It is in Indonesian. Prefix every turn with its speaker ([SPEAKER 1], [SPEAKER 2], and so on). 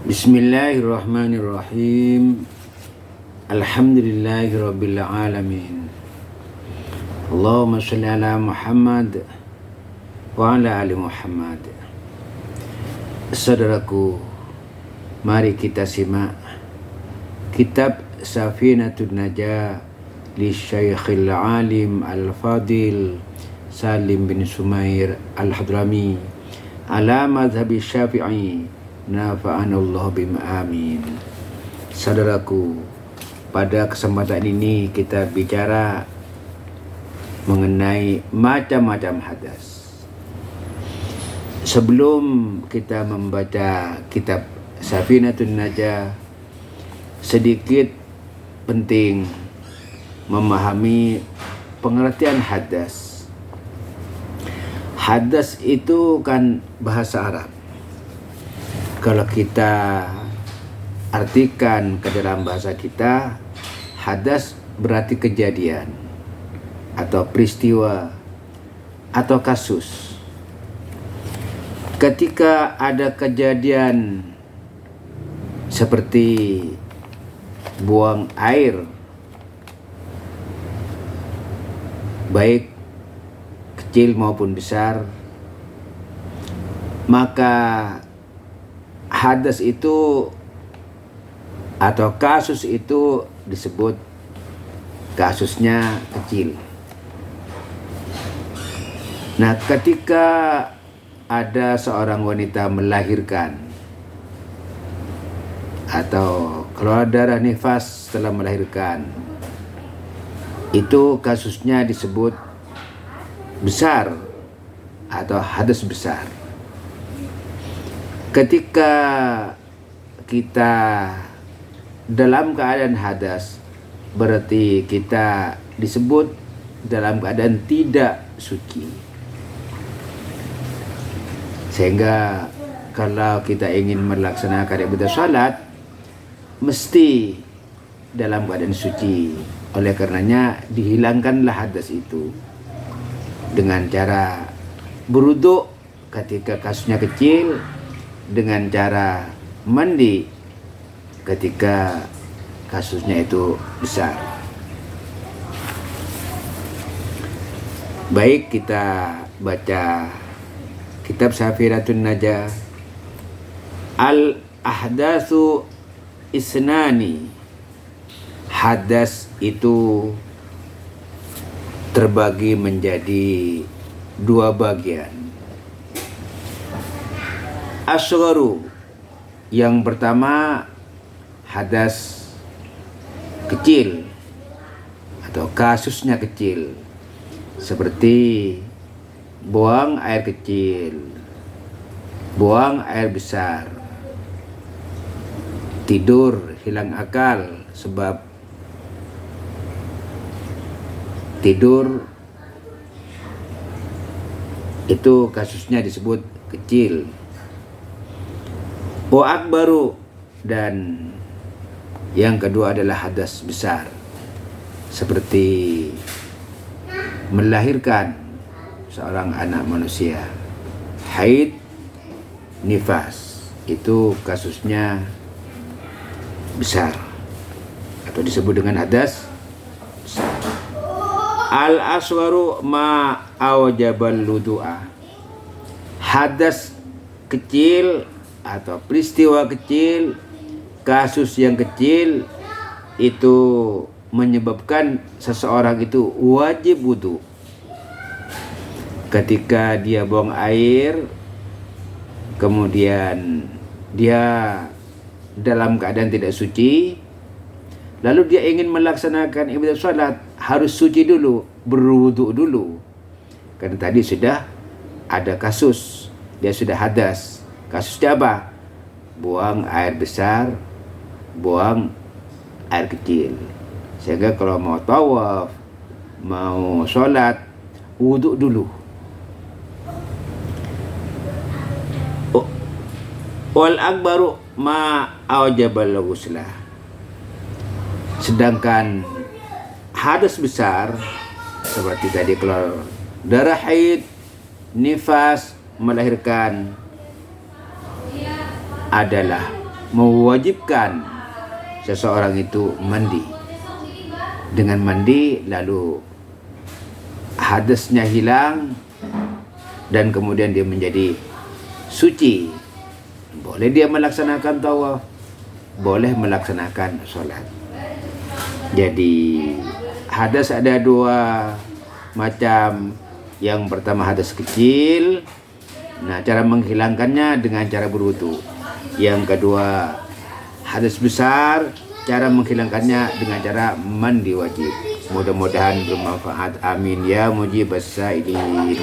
[SPEAKER 1] Bismillahirrahmanirrahim. Alhamdulillahirabbil alamin. Allahumma shalli ala Muhammad wa ala ali Muhammad. Saudaraku, mari kita simak kitab Safinatun Najah li Syekhil Alim Al-Fadil Salim bin Sumair Al-Hadrami ala madhhabi Syafi'i, nafa'anallahu bima amin. Saudaraku, pada kesempatan ini kita bicara mengenai macam-macam hadas. Sebelum kita membaca kitab Safinatun Najah, sedikit penting memahami pengertian hadas. Hadas itu kan bahasa Arab. Kalau kita artikan ke dalam bahasa kita, hadas berarti kejadian atau peristiwa atau kasus. Ketika ada kejadian seperti buang air, baik kecil maupun besar, maka hadas itu atau kasus itu disebut kasusnya kecil. Nah, ketika ada seorang wanita melahirkan atau keluar darah nifas setelah melahirkan, itu kasusnya disebut besar atau hadas besar. Ketika kita dalam keadaan hadas, berarti kita disebut dalam keadaan tidak suci. Sehingga kalau kita ingin melaksanakan ibadah salat, mesti dalam keadaan suci. Oleh karenanya dihilangkanlah hadas itu dengan cara berwudu ketika kasusnya kecil, dengan cara mandi ketika kasusnya itu besar. Baik, kita baca kitab Safinatun Najah. Al-ahdatsu isnani. Hadas itu terbagi menjadi dua bagian. Asgharu, yang pertama hadas kecil atau kasusnya kecil, seperti buang air kecil, buang air besar, tidur hilang akal sebab tidur, itu kasusnya disebut kecil. Wa akbaru, dan yang kedua adalah hadas besar, seperti melahirkan seorang anak manusia, haid, nifas, itu kasusnya besar atau disebut dengan hadas besar. Al-asgharu ma awjabal wudu'a. Hadas kecil atau peristiwa kecil, kasus yang kecil itu menyebabkan seseorang itu wajib wudu. Ketika dia buang air, kemudian dia dalam keadaan tidak suci, lalu dia ingin melaksanakan ibadah salat, harus suci dulu, berwudu dulu. Karena tadi sudah ada kasus, dia sudah hadas. Kasusnya apa? Buang air besar, buang air kecil. Sehingga kalau mau tawaf, mau sholat, wudhu dulu. Wal akbaru ma awjabal ghuslah. Sedangkan hadas besar, seperti tadi kalau darah haid, nifas, melahirkan, adalah mewajibkan seseorang itu mandi. Dengan mandi lalu hadasnya hilang dan kemudian dia menjadi suci. Boleh dia melaksanakan tawaf, boleh melaksanakan solat. Jadi hadas ada dua macam. Yang pertama hadas kecil. Nah, cara menghilangkannya dengan cara berwudu. Yang kedua hadas besar, cara menghilangkannya dengan cara mandi wajib. Mudah-mudahan bermanfaat. Amin ya mujibas sa'ilin.